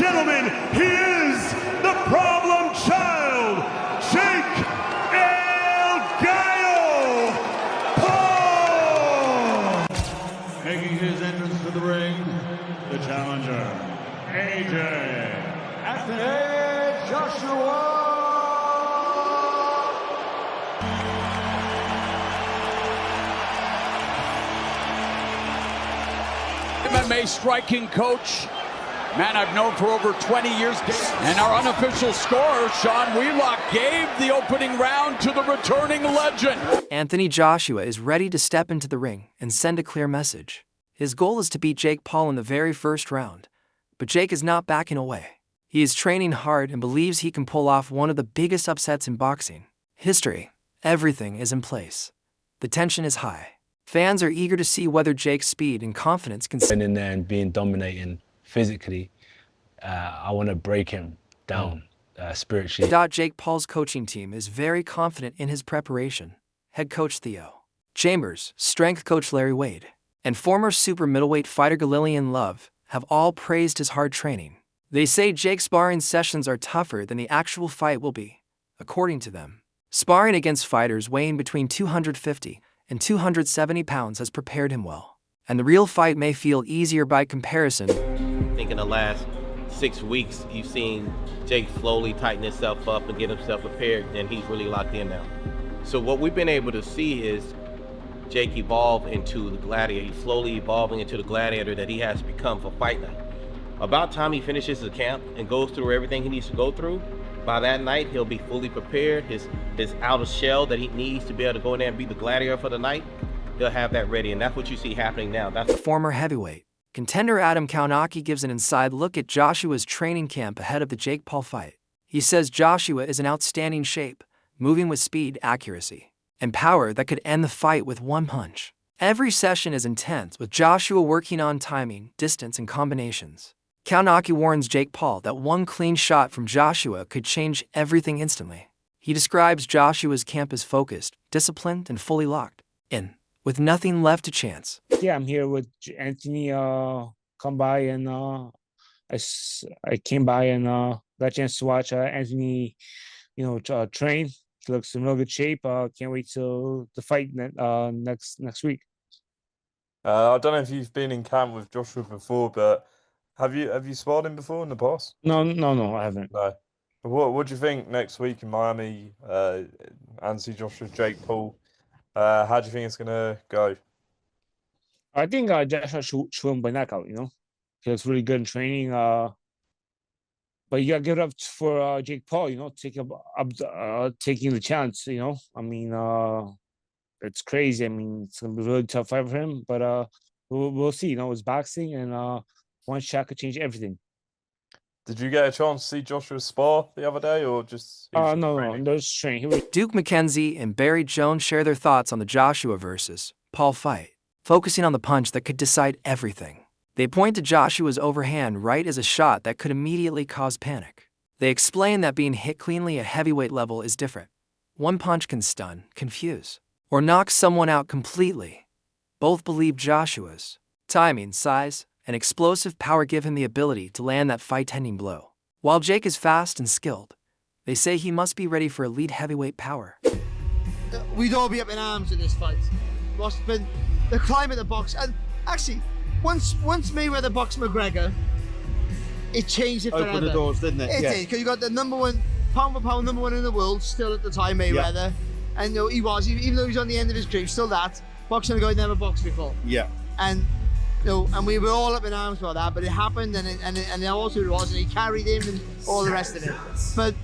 gentlemen, he is the problem child, Jake El Gallo Paul! Making his entrance to the ring, the challenger, Anthony Joshua! MMA striking coach, man I've known for over 20 years. And our unofficial scorer, Sean Wheelock, gave the opening round to the returning legend. Anthony Joshua is ready to step into the ring and send a clear message. His goal is to beat Jake Paul in the very first round. But Jake is not backing away. He is training hard and believes he can pull off one of the biggest upsets in boxing history. Everything is in place. The tension is high. Fans are eager to see whether Jake's speed and confidence can... Going in there and being dominating physically, I want to break him down spiritually. Jake Paul's coaching team is very confident in his preparation. Head coach Theo Chambers, strength coach Larry Wade, and former super middleweight fighter Galillian Love have all praised his hard training. They say Jake's sparring sessions are tougher than the actual fight will be. According to them, sparring against fighters weighing between 250 and 270 pounds has prepared him well, and the real fight may feel easier by comparison. I think in the last 6 weeks, you've seen Jake slowly tighten himself up and get himself prepared, and he's really locked in now. So what we've been able to see is Jake evolve into the gladiator. He's slowly evolving into the gladiator that he has become for fight night. About time he finishes his camp and goes through everything he needs to go through, by that night, he'll be fully prepared. His outer shell that he needs to be able to go in there and be the gladiator for the night, he'll have that ready, and that's what you see happening now. That's former heavyweight contender Adam Kaunaki gives an inside look at Joshua's training camp ahead of the Jake Paul fight. He says Joshua is in outstanding shape, moving with speed, accuracy, and power that could end the fight with one punch. Every session is intense, with Joshua working on timing, distance, and combinations. Kaunaki warns Jake Paul that one clean shot from Joshua could change everything instantly. He describes Joshua's camp as focused, disciplined, and fully locked in, with nothing left to chance. Yeah, I'm here with Anthony. Come by and I came by and got a chance to watch Anthony, train. He looks in real good shape. Can't wait till the fight next week. I don't know if you've been in camp with Joshua before, but have you sparred him before in the past? No, I haven't. No. What do you think next week in Miami? Anthony Joshua, Jake Paul. How do you think it's gonna go? I think Joshua should win by knockout. He looks really good in training. But you gotta give it up for Jake Paul. Taking the chance. It's crazy. It's gonna be a really tough fight for him. But we'll see. It's boxing, and one shot could change everything. Did you get a chance to see Joshua spar the other day, or just? No, just training. Duke McKenzie and Barry Jones share their thoughts on the Joshua versus Paul fight, focusing on the punch that could decide everything. They point to Joshua's overhand right as a shot that could immediately cause panic. They explain that being hit cleanly at heavyweight level is different. One punch can stun, confuse, or knock someone out completely. Both believe Joshua's timing, size, and explosive power give him the ability to land that fight-ending blow. While Jake is fast and skilled, they say he must be ready for elite heavyweight power. We'd all be up in arms in this fight. What's been the climate of the box, and actually, once Mayweather boxed McGregor, it changed it forever. Opened the doors, didn't it? It did, because you got the number one, pound for pound number one in the world, still at the time, Mayweather. Yeah. And he was, even though he was on the end of his career, still that, boxing a guy who never boxed before. Yeah. And and we were all up in arms about that, but it happened, and also it was, and he carried him and all the rest of it. But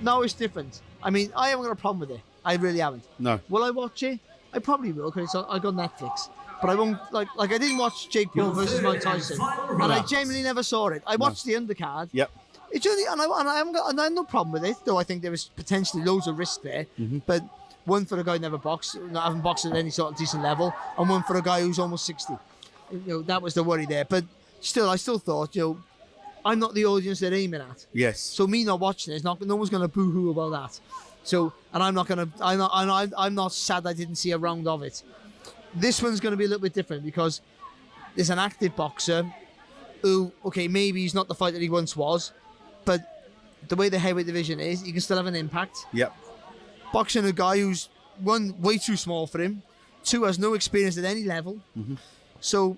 now it's different. I haven't got a problem with it. I really haven't. No. Will I watch it? I probably will, because I got Netflix. But I won't, like I didn't watch Jake Paul versus Mike Tyson, and I genuinely never saw it. I watched the undercard. Yep. It's only, and I have no problem with it, though I think there was potentially loads of risk there. Mm-hmm. But one for a guy who never boxed, not having boxed at any sort of decent level, and one for a guy who's almost 60. That was the worry there. But still, I still thought, I'm not the audience they're aiming at. Yes. So me not watching it, no one's going to boo-hoo about that. So, and I'm not sad I didn't see a round of it. This one's going to be a little bit different because there's an active boxer who, okay, maybe he's not the fighter he once was, but the way the heavyweight division is, he can still have an impact. Yep. Boxing a guy who's, one, way too small for him, two, has no experience at any level. So,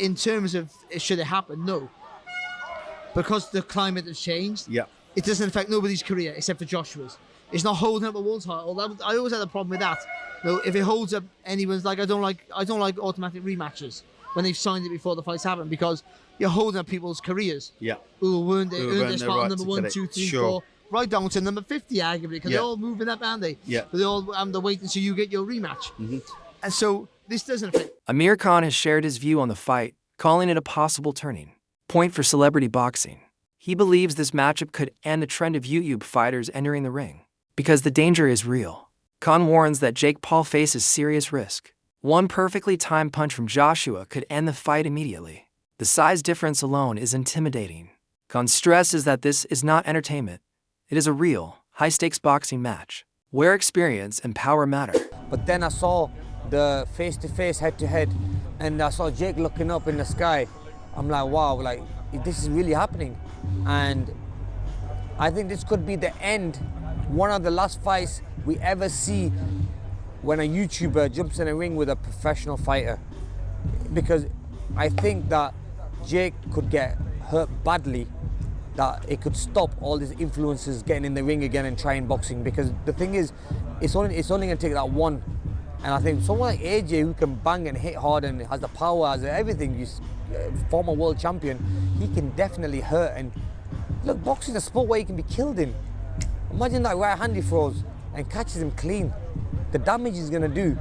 in terms of, should it happen? No. Because the climate has changed, it doesn't affect nobody's career except for Joshua's. It's not holding up a world title. I always had a problem with that. You know, if it holds up anyone's, like I don't like automatic rematches when they've signed it before the fights happen, because you're holding up people's careers. Who earned their spot on number 1, 2, 3, 4, right down to number 50, arguably, because they're all moving up, aren't they? But they all have to wait until you get your rematch. And so this doesn't affect. Amir Khan has shared his view on the fight, calling it a possible turning point for celebrity boxing. He believes this matchup could end the trend of YouTube fighters entering the ring, because the danger is real. Khan warns that Jake Paul faces serious risk. One perfectly timed punch from Joshua could end the fight immediately. The size difference alone is intimidating. Khan stresses that this is not entertainment. It is a real, high-stakes boxing match, where experience and power matter. But then I saw the face-to-face, head-to-head, and I saw Jake looking up in the sky. I'm like, wow, like, this is really happening. And I think this could be the end, one of the last fights we ever see when a YouTuber jumps in a ring with a professional fighter. Because I think that Jake could get hurt badly, that it could stop all these influencers getting in the ring again and trying boxing. Because the thing is, it's only going to take that one. And I think someone like AJ, who can bang and hit hard and has the power, has everything, he's former world champion, he can definitely hurt. And look, boxing is a sport where you can be killed in. Imagine that right hand he throws and catches him clean. The damage he's gonna do.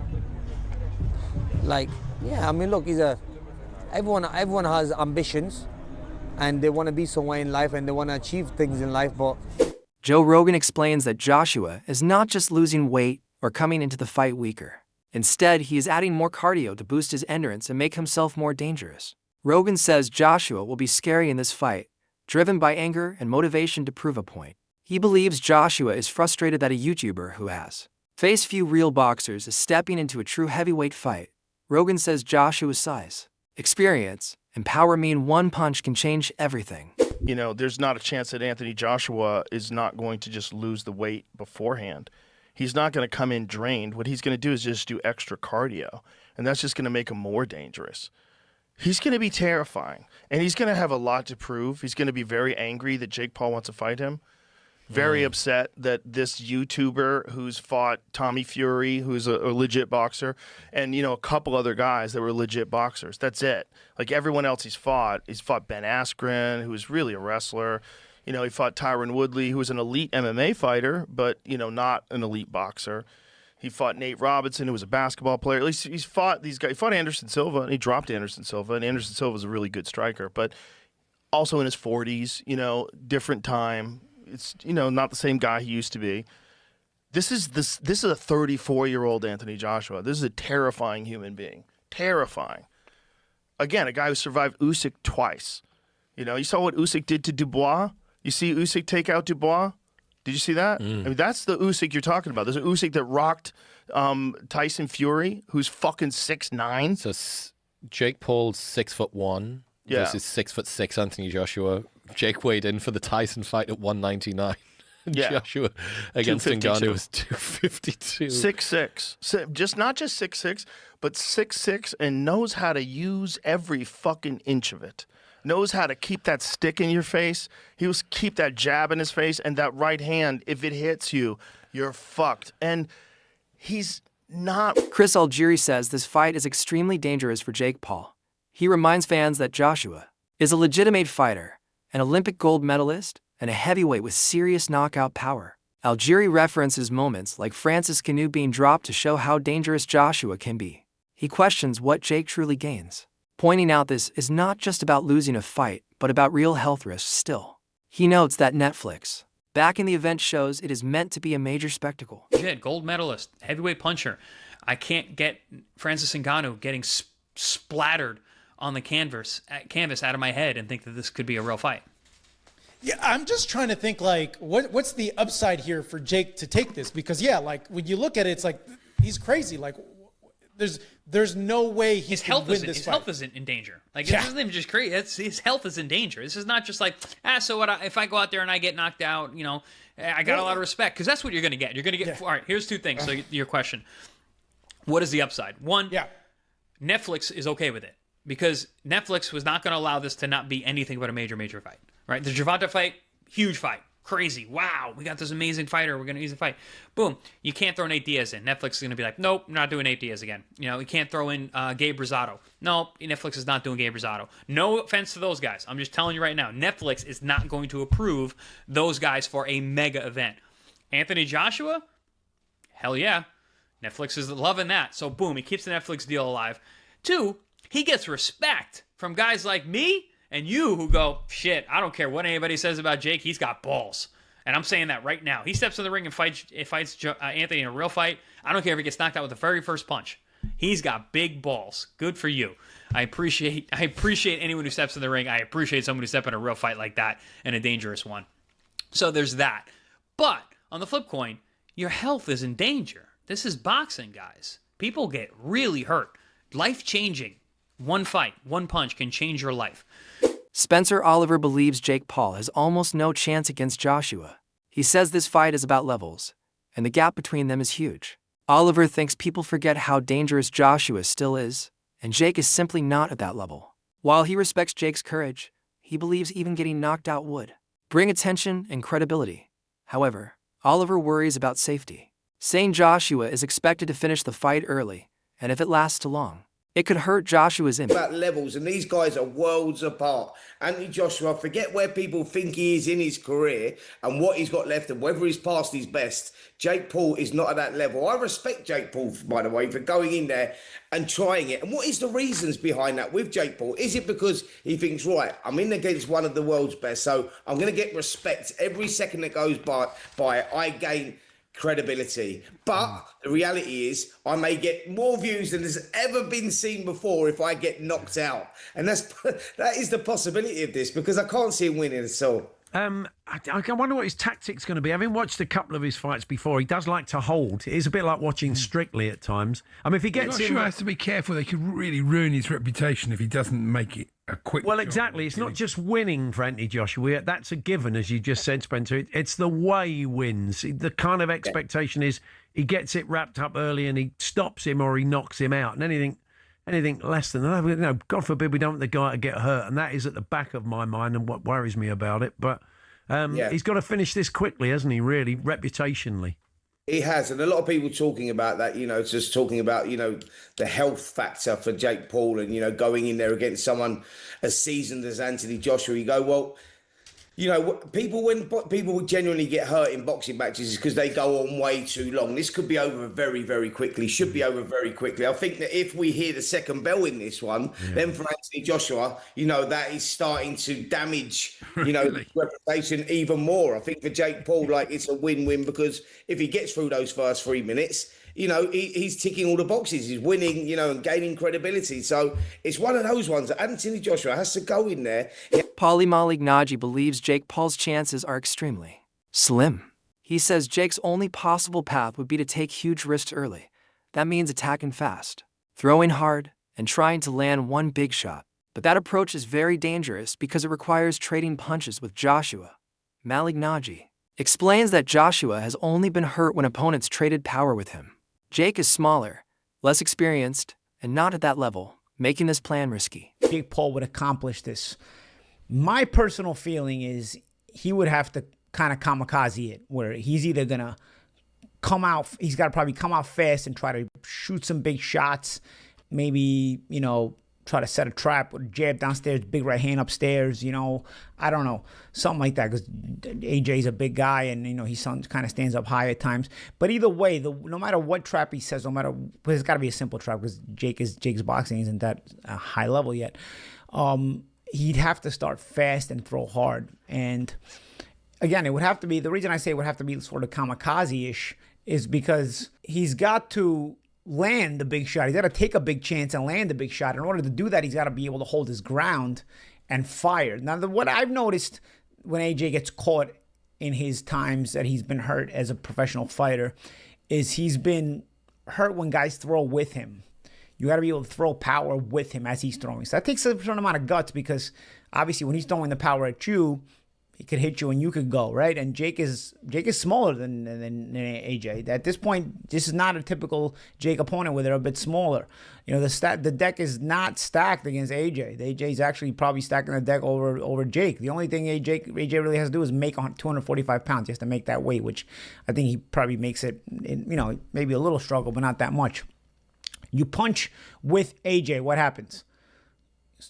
Like, yeah, I mean, look, everyone has ambitions, and they want to be somewhere in life, and they want to achieve things in life, but... Joe Rogan explains that Joshua is not just losing weight or coming into the fight weaker. Instead, he is adding more cardio to boost his endurance and make himself more dangerous. Rogan says Joshua will be scary in this fight, driven by anger and motivation to prove a point. He believes Joshua is frustrated that a YouTuber who has faced few real boxers is stepping into a true heavyweight fight. Rogan says Joshua's size, experience, and power mean one punch can change everything. You know, there's not a chance that Anthony Joshua is not going to just lose the weight beforehand. He's not going to come in drained. What he's going to do is just do extra cardio, and that's just going to make him more dangerous. He's going to be terrifying, and he's going to have a lot to prove. He's going to be very angry that Jake Paul wants to fight him. Very upset that this YouTuber who's fought Tommy Fury, who's a legit boxer, and, you know, a couple other guys that were legit boxers. That's it. Like everyone else he's fought Ben Askren, who was really a wrestler. You know, he fought Tyron Woodley, who was an elite MMA fighter, but, you know, not an elite boxer. He fought Nate Robinson, who was a basketball player. At least he's fought these guys. He fought Anderson Silva, and he dropped Anderson Silva, and Anderson Silva was a really good striker, but also in his 40s, you know, different time. It's, you know, not the same guy he used to be. This is a 34-year-old Anthony Joshua. This is a terrifying human being. Terrifying. Again, a guy who survived Usyk twice. You know, you saw what Usyk did to Dubois. You see Usyk take out Dubois? Did you see that? I mean, that's the Usyk you're talking about. There's an Usyk that rocked Tyson Fury, who's fucking 6'9". So Jake Paul's 6'1" versus 6'6" Anthony Joshua. Jake weighed in for the Tyson fight at 199. Joshua against Ngannou was 252. 6'6". Not just 6'6", but 6'6", and knows how to use every fucking inch of it. Knows how to keep that stick in your face. He was keep that jab in his face, and that right hand, if it hits you, you're fucked. And he's not... Chris Algieri says this fight is extremely dangerous for Jake Paul. He reminds fans that Joshua is a legitimate fighter, an Olympic gold medalist, and a heavyweight with serious knockout power. Algieri references moments like Francis Ngannou being dropped to show how dangerous Joshua can be. He questions what Jake truly gains, pointing out this is not just about losing a fight, but about real health risks still. He notes that Netflix, back in the event, shows it is meant to be a major spectacle. Shit, gold medalist, heavyweight puncher. I can't get Francis Ngannou getting splattered on the canvas out of my head and think that this could be a real fight. Yeah, I'm just trying to think, like, what's the upside here for Jake to take this? Because, yeah, like, when you look at it, it's like, he's crazy. Like, there's there's no way his health isn't in danger. Like this isn't even just crazy. His health is in danger. This is not just like so what? If I go out there and I get knocked out, I got a lot of respect because that's what you're going to get. You're going to get. All right, here's two things. So your question: what is the upside? One, Netflix is okay with it because Netflix was not going to allow this to not be anything but a major fight. Right? The Gervonta fight, huge fight. Crazy. Wow, we got this amazing fighter. We're going to use the fight. Boom. You can't throw Nate Diaz in. Netflix is going to be like, nope, not doing Nate Diaz again. You can't throw in Gabe Rosado. No, Netflix is not doing Gabe Rosado. No offense to those guys. I'm just telling you right now, Netflix is not going to approve those guys for a mega event. Anthony Joshua? Hell yeah. Netflix is loving that. So boom, he keeps the Netflix deal alive. 2, he gets respect from guys like me and you who go, shit, I don't care what anybody says about Jake. He's got balls. And I'm saying that right now. He steps in the ring and fights Anthony in a real fight. I don't care if he gets knocked out with the very first punch. He's got big balls. Good for you. I appreciate anyone who steps in the ring. I appreciate someone who steps in a real fight like that and a dangerous one. So there's that. But on the flip coin, your health is in danger. This is boxing, guys. People get really hurt. Life-changing. One fight, one punch can change your life. Spencer Oliver believes Jake Paul has almost no chance against Joshua. He says this fight is about levels, and the gap between them is huge. Oliver thinks people forget how dangerous Joshua still is, and Jake is simply not at that level. While he respects Jake's courage, he believes even getting knocked out would bring attention and credibility. However, Oliver worries about safety, saying Joshua is expected to finish the fight early, and if it lasts too long, it could hurt Joshua's image. About levels, and these guys are worlds apart. Anthony Joshua, forget where people think he is in his career and what he's got left and whether he's past his best. Jake Paul is not at that level. I respect Jake Paul, by the way, for going in there and trying it. And what is the reasons behind that with Jake Paul? Is it because he thinks, right, I'm in against one of the world's best, so I'm going to get respect every second that goes by I gain credibility. But the reality is I may get more views than has ever been seen before if I get knocked out. And that is the possibility of this, because I can't see him winning at all. I wonder what his tactic's going to be. Having watched a couple of his fights before, he does like to hold. It is a bit like watching Strictly at times. I mean, if he gets Joshua in, has to be careful. They could really ruin his reputation if he doesn't make it a quick. Well, exactly. It's not just winning for Anthony Joshua. That's a given, as you just said, Spencer. It's the way he wins. The kind of expectation is he gets it wrapped up early and he stops him or he knocks him out. And anything less than that, God forbid we don't want the guy to get hurt. And that is at the back of my mind and what worries me about it. But he's got to finish this quickly, hasn't he, really, reputationally? He has, and a lot of people talking about that, just talking about, the health factor for Jake Paul and, going in there against someone as seasoned as Anthony Joshua. You go, well, when people genuinely get hurt in boxing matches is because they go on way too long. This could be over very, very quickly, should be over very quickly. I think that if we hear the second bell in this one, then for Anthony Joshua, that is starting to damage, his reputation even more. I think for Jake Paul, it's a win-win, because if he gets through those first 3 minutes, he's ticking all the boxes. He's winning, and gaining credibility. So it's one of those ones that Anthony Joshua has to go in there. Paulie Malignaggi believes Jake Paul's chances are extremely slim. He says Jake's only possible path would be to take huge risks early. That means attacking fast, throwing hard, and trying to land one big shot. But that approach is very dangerous because it requires trading punches with Joshua. Malignaggi explains that Joshua has only been hurt when opponents traded power with him. Jake is smaller, less experienced, and not at that level, making this plan risky. Jake Paul would accomplish this. My personal feeling is he would have to kind of kamikaze it, where he's either going to come out, he's got to probably come out fast and try to shoot some big shots, maybe, try to set a trap or jab downstairs, big right hand upstairs, I don't know, something like that, because AJ's a big guy and, he kind of stands up high at times. But either way, no matter what trap he says, but it's got to be a simple trap, because Jake's boxing isn't that high level yet. He'd have to start fast and throw hard. And again, it would have to be, the reason I say it would have to be sort of kamikaze-ish is because he's got to land the big shot. He's got to take a big chance and land the big shot. In order to do that, he's got to be able to hold his ground and fire. Now, what I've noticed when AJ gets caught in his times that he's been hurt as a professional fighter is he's been hurt when guys throw with him. You got to be able to throw power with him as he's throwing. So that takes a certain amount of guts, because obviously when he's throwing the power at you, he could hit you and you could go, right? And Jake is smaller than AJ. At this point, this is not a typical Jake opponent where they're a bit smaller. You know, the deck is not stacked against AJ. AJ's actually probably stacking the deck over Jake. The only thing AJ really has to do is make 245 pounds. He has to make that weight, which I think he probably makes it, you know, maybe a little struggle, but not that much. You punch with AJ, what happens?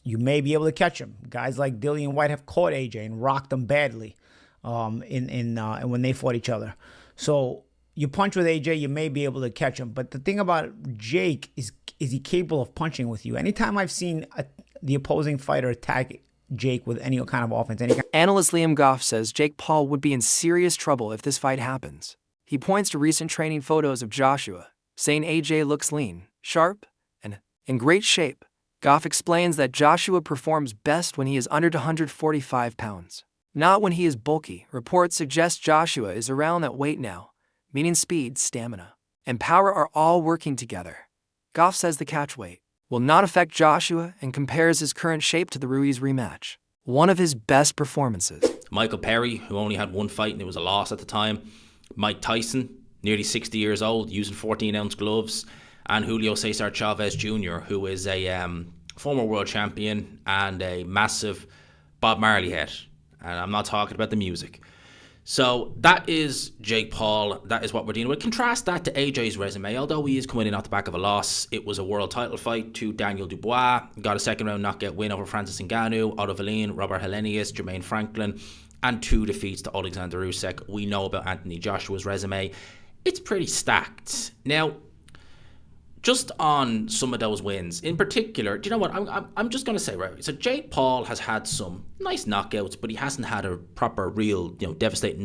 You may be able to catch him. Guys like Dillian White have caught AJ and rocked him badly when they fought each other. So you punch with AJ, you may be able to catch him. But the thing about Jake is he capable of punching with you? Anytime I've seen the opposing fighter attack Jake with any kind of offense. Analyst Liam Goff says Jake Paul would be in serious trouble if this fight happens. He points to recent training photos of Joshua, saying AJ looks lean, sharp, and in great shape. Goff explains that Joshua performs best when he is under 145 pounds, not when he is bulky. Reports suggest Joshua is around that weight now, meaning speed, stamina, and power are all working together. Goff says the catch weight will not affect Joshua and compares his current shape to the Ruiz rematch, one of his best performances. Michael Perry, who only had one fight and it was a loss at the time. Mike Tyson, nearly 60 years old, using 14-ounce gloves. And Julio Cesar Chavez Jr., who is a former world champion and a massive Bob Marley head. And I'm not talking about the music. So that is Jake Paul. That is what we're dealing with. Contrast that to AJ's resume. Although he is coming in off the back of a loss, it was a world title fight to Daniel Dubois. Got a second-round knockout win over Francis Ngannou, Otto Wallin, Robert Helenius, Jermaine Franklin, and 2 defeats to Oleksandr Usyk. We know about Anthony Joshua's resume. It's pretty stacked. Now, just on some of those wins, in particular, do you know what? I'm just going to say, right? So Jake Paul has had some nice knockouts, but he hasn't had a proper, real, devastating